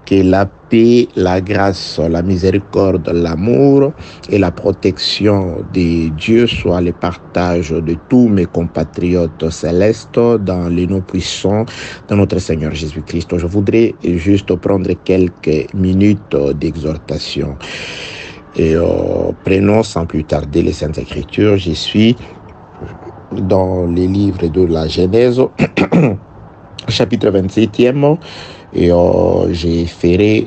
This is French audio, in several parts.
Que la paix, la grâce, la miséricorde, l'amour et la protection de Dieu soient le partage de tous mes compatriotes célestes dans les noms puissants de notre Seigneur Jésus-Christ. Je voudrais juste prendre quelques minutes d'exhortation. Et prenons sans plus tarder les Saintes Écritures. Je suis dans les livres de la Genèse, chapitre 27e, et j'ai fait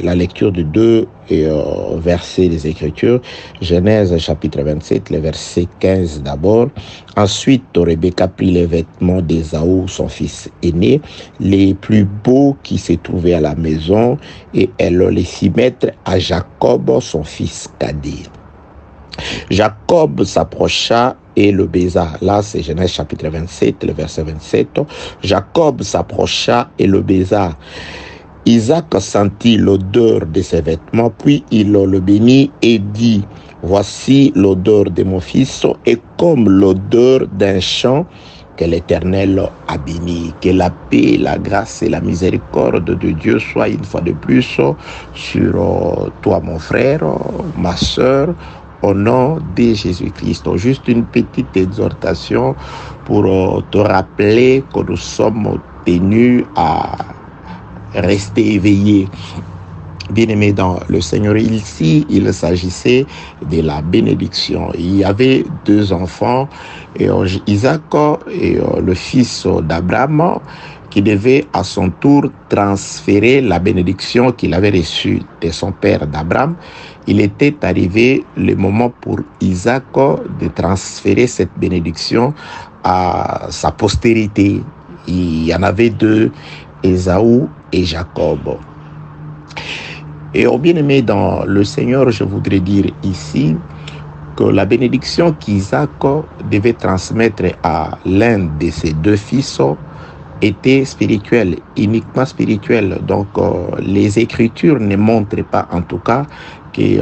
la lecture de deux versets des Écritures. Genèse chapitre 27, le verset 15 d'abord. Ensuite, Rebecca prit les vêtements d'Ésaü, son fils aîné, les plus beaux qui se trouvaient à la maison, et elle les fit mettre à Jacob, son fils cadet. Jacob s'approcha et le baisa. Là, c'est Genèse chapitre 27, le verset 27. Jacob s'approcha et le baisa. Isaac sentit l'odeur de ses vêtements, puis il le bénit et dit, « Voici l'odeur de mon fils, et comme l'odeur d'un champ que l'Éternel a béni. » Que la paix, la grâce et la miséricorde de Dieu soient une fois de plus sur toi, mon frère, ma sœur, au nom de Jésus-Christ. Juste une petite exhortation pour te rappeler que nous sommes tenus à rester éveillés. Bien-aimés dans le Seigneur, ici, il s'agissait de la bénédiction. Il y avait deux enfants, Isaac et le fils d'Abraham, qui devait à son tour transférer la bénédiction qu'il avait reçue de son père d'Abraham. Il était arrivé le moment pour Isaac de transférer cette bénédiction à sa postérité. Il y en avait deux, Ésaü et Jacob. Et au bien-aimé dans le Seigneur, je voudrais dire ici que la bénédiction qu'Isaac devait transmettre à l'un de ses deux fils était spirituelle, uniquement spirituelle. Donc, les Écritures ne montrent pas, en tout cas, que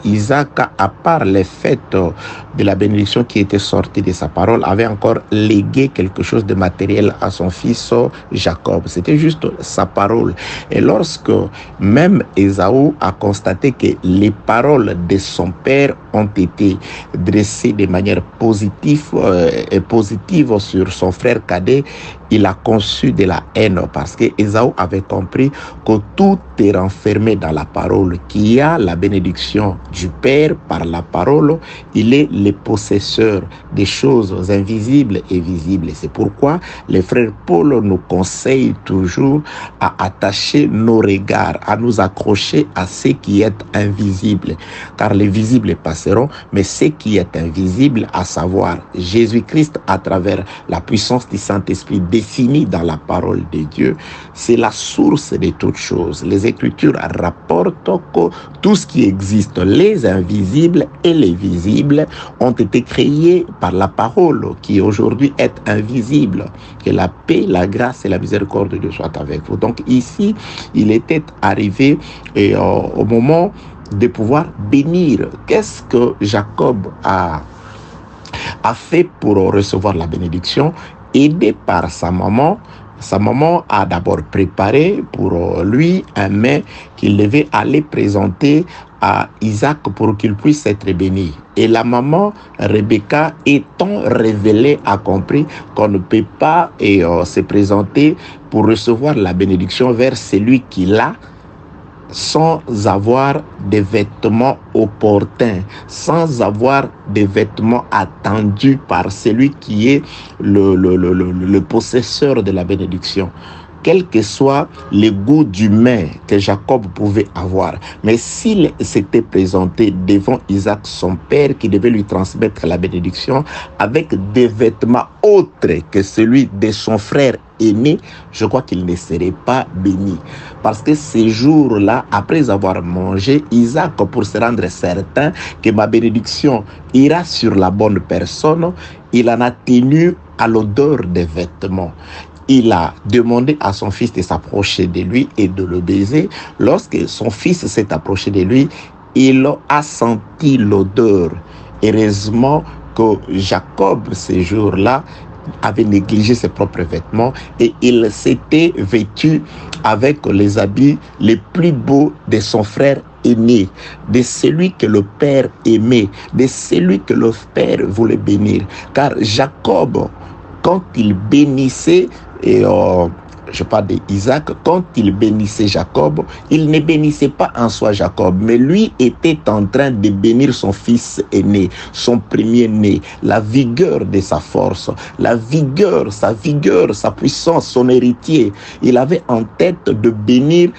Isaac, à part les faits de la bénédiction qui était sortie de sa parole, avait encore légué quelque chose de matériel à son fils Jacob. C'était juste sa parole. Et lorsque même Ésaü a constaté que les paroles de son père ont été dressées de manière positive sur son frère cadet, il a conçu de la haine parce que Ésaü avait compris que tout est renfermé dans la parole, qu'il y a la bénédiction du Père par la parole. Il est le possesseur des choses invisibles et visibles. C'est pourquoi les frères Paul nous conseillent toujours à attacher nos regards, à nous accrocher à ce qui est invisible. Car les visibles passeront, mais ce qui est invisible, à savoir Jésus-Christ à travers la puissance du Saint-Esprit définie dans la parole de Dieu, c'est la source de toutes choses. Les Écritures rapportent que tout ce qui existe, les invisibles et les visibles, ont été créés par la parole qui aujourd'hui est invisible. Que la paix, la grâce et la miséricorde de Dieu soient avec vous. Donc ici, il était arrivé au moment de pouvoir bénir. Qu'est-ce que Jacob a fait pour recevoir la bénédiction? Aidé par sa maman a d'abord préparé pour lui un mets qu'il devait aller présenter à Isaac pour qu'il puisse être béni. Et la maman, Rebecca, étant révélée, a compris qu'on ne peut pas se présenter pour recevoir la bénédiction vers celui qui l'a, sans avoir des vêtements opportuns, sans avoir des vêtements attendus par celui qui est le possesseur de la bénédiction. Quel que soit le goût humain que Jacob pouvait avoir. Mais s'il s'était présenté devant Isaac, son père, qui devait lui transmettre la bénédiction, avec des vêtements autres que celui de son frère aîné, je crois qu'il ne serait pas béni. Parce que ces jours-là, après avoir mangé, Isaac, pour se rendre certain que ma bénédiction ira sur la bonne personne, il en a tenu à l'odeur des vêtements. Il a demandé à son fils de s'approcher de lui et de le baiser. Lorsque son fils s'est approché de lui, il a senti l'odeur. Heureusement que Jacob, ces jours-là, avait négligé ses propres vêtements et il s'était vêtu avec les habits les plus beaux de son frère aîné, de celui que le Père aimait, de celui que le Père voulait bénir. Car Jacob, quand il bénissait, je parle d'Isaac, quand il bénissait Jacob, il ne bénissait pas en soi Jacob, mais lui était en train de bénir son fils aîné, son premier-né, la vigueur de sa force, la vigueur, sa puissance, son héritier. Il avait en tête de bénir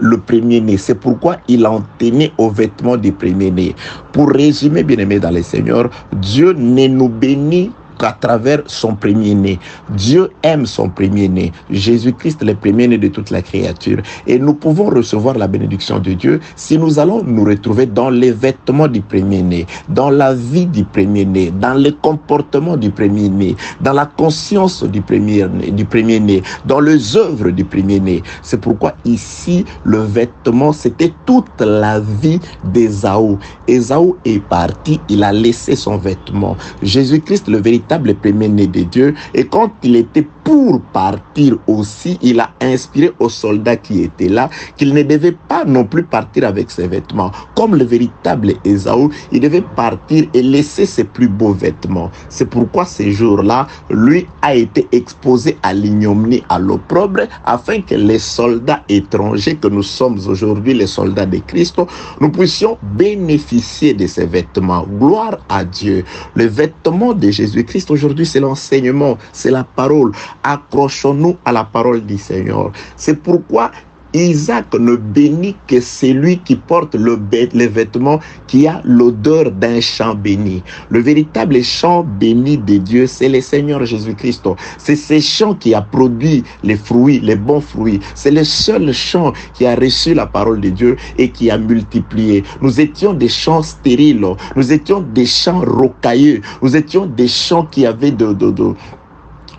le premier-né. C'est pourquoi il en tenait aux vêtements du premier-né. Pour résumer, bien-aimés dans le Seigneur, Dieu ne nous bénit qu'à travers son premier-né. Dieu aime son premier-né. Jésus-Christ, le premier-né de toute la créature. Et nous pouvons recevoir la bénédiction de Dieu si nous allons nous retrouver dans les vêtements du premier-né, dans la vie du premier-né, dans le comportement du premier-né, dans la conscience du premier-né, dans les œuvres du premier-né. C'est pourquoi ici, le vêtement, c'était toute la vie d'Ésaü. Ésaü est parti, il a laissé son vêtement. Jésus-Christ, le véritable premier-né de Dieu, et quand il était pour partir aussi, il a inspiré aux soldats qui étaient là qu'il ne devait pas non plus partir avec ses vêtements. Comme le véritable Ésaü, il devait partir et laisser ses plus beaux vêtements. C'est pourquoi ces jours-là, lui a été exposé à l'ignominie, à l'opprobre, afin que les soldats étrangers que nous sommes aujourd'hui, les soldats de Christ, nous puissions bénéficier de ces vêtements. Gloire à Dieu. Le vêtement de Jésus-Christ aujourd'hui, c'est l'enseignement, c'est la parole. Accrochons-nous à la parole du Seigneur. C'est pourquoi Isaac ne bénit que celui qui porte les vêtements qui a l'odeur d'un champ béni. Le véritable champ béni de Dieu, c'est le Seigneur Jésus-Christ. C'est ce champ qui a produit les fruits, les bons fruits. C'est le seul champ qui a reçu la parole de Dieu et qui a multiplié. Nous étions des champs stériles, nous étions des champs rocailleux, nous étions des champs qui avaient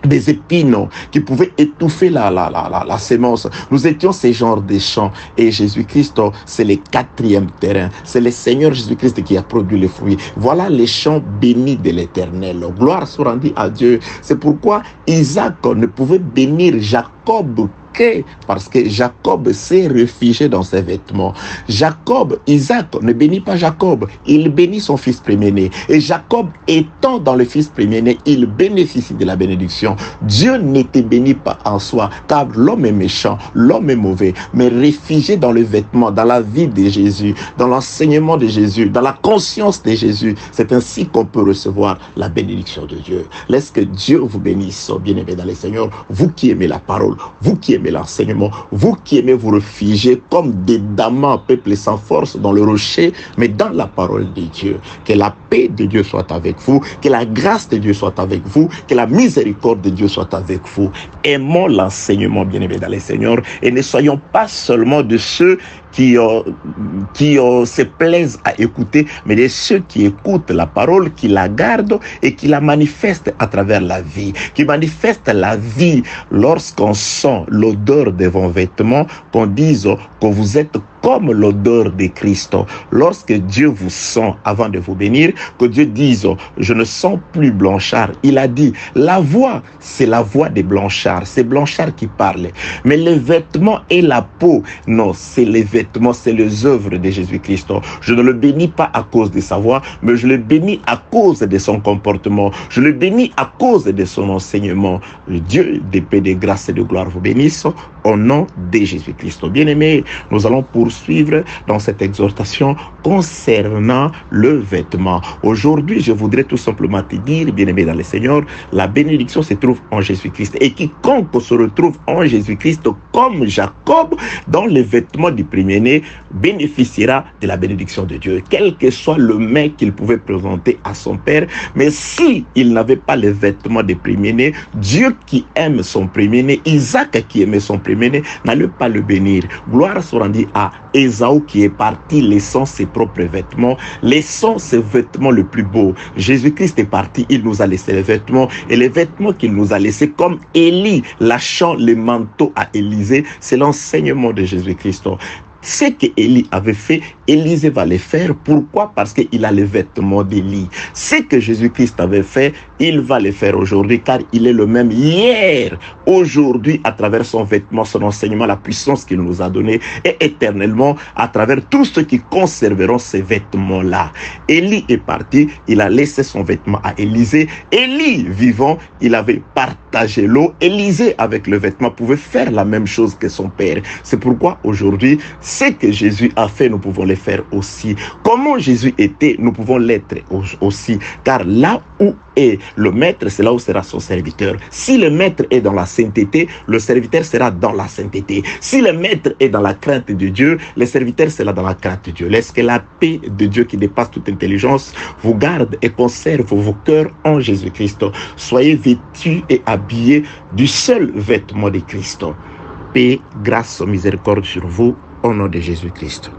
des épines qui pouvaient étouffer la sémence. Nous étions ces genres de champs. Et Jésus-Christ, c'est le quatrième terrain. C'est le Seigneur Jésus-Christ qui a produit les fruits. Voilà les champs bénis de l'Éternel. Gloire soit rendue à Dieu. C'est pourquoi Isaac ne pouvait bénir Jacob parce que Jacob s'est réfugié dans ses vêtements. Isaac ne bénit pas Jacob, il bénit son fils premier-né. Et Jacob étant dans le fils premier-né, il bénéficie de la bénédiction. Dieu ne te bénit pas en soi, car l'homme est méchant, l'homme est mauvais, mais réfugié dans le vêtement, dans la vie de Jésus, dans l'enseignement de Jésus, dans la conscience de Jésus. C'est ainsi qu'on peut recevoir la bénédiction de Dieu. Laisse que Dieu vous bénisse, bien-aimés dans le Seigneur, vous qui aimez la parole, vous qui aimez l'enseignement, vous qui aimez vous réfugier comme des damans, peuple sans force dans le rocher, mais dans la parole de Dieu. Que la paix de Dieu soit avec vous, que la grâce de Dieu soit avec vous, que la miséricorde de Dieu soit avec vous. Aimons l'enseignement, bien-aimés dans le Seigneur, et ne soyons pas seulement de ceux qui se plaisent à écouter, mais de ceux qui écoutent la parole, qui la gardent et qui la manifestent à travers la vie, qui manifestent la vie lorsqu'on sent l'odeur de vos vêtements, qu'on dise que vous êtes comme l'odeur de Christ. Lorsque Dieu vous sent avant de vous bénir, que Dieu dise, je ne sens plus Blanchard. Il a dit, la voix, c'est la voix des Blanchards. C'est Blanchard qui parle. Mais les vêtements et la peau, non, c'est les vêtements, c'est les œuvres de Jésus-Christ. Je ne le bénis pas à cause de sa voix, mais je le bénis à cause de son comportement. Je le bénis à cause de son enseignement. Le Dieu de paix, de grâce et de gloire vous bénisse au nom de Jésus-Christ. Bien-aimés, nous allons poursuivre dans cette exhortation concernant le vêtement. Aujourd'hui, je voudrais tout simplement te dire, bien-aimé dans le Seigneur, la bénédiction se trouve en Jésus-Christ. Et quiconque se retrouve en Jésus-Christ, comme Jacob, dans les vêtements du premier-né, bénéficiera de la bénédiction de Dieu, quel que soit le mets qu'il pouvait présenter à son père. Mais si il n'avait pas les vêtements du premier-né, Dieu qui aime son premier-né, Isaac qui aimait son premier-né, n'allait pas le bénir. Gloire soit rendue à Ésaü qui est parti laissant ses propres vêtements, laissant ses vêtements le plus beau. Jésus-Christ est parti, il nous a laissé les vêtements, et les vêtements qu'il nous a laissés, comme Élie lâchant les manteaux à Élisée, c'est l'enseignement de Jésus-Christ. Ce que Élie avait fait, Élisée va le faire. Pourquoi? Parce qu'il a les vêtements d'Élie. Ce que Jésus-Christ avait fait, il va le faire aujourd'hui, car il est le même hier, aujourd'hui, à travers son vêtement, son enseignement, la puissance qu'il nous a donnée, et éternellement, à travers tous ceux qui conserveront ces vêtements-là. Élie est parti, il a laissé son vêtement à Élisée. Élie, vivant, il avait partagé l'eau. Élisée, avec le vêtement, pouvait faire la même chose que son père. C'est pourquoi aujourd'hui, ce que Jésus a fait, nous pouvons le faire aussi. Comment Jésus était, nous pouvons l'être aussi. Car là où est le maître, c'est là où sera son serviteur. Si le maître est dans la sainteté, le serviteur sera dans la sainteté. Si le maître est dans la crainte de Dieu, le serviteur sera dans la crainte de Dieu. Laisse que la paix de Dieu qui dépasse toute intelligence vous garde et conserve vos cœurs en Jésus-Christ. Soyez vêtus et habillés du seul vêtement de Christ. Paix, grâce, miséricorde sur vous, au nom de Jésus-Christ.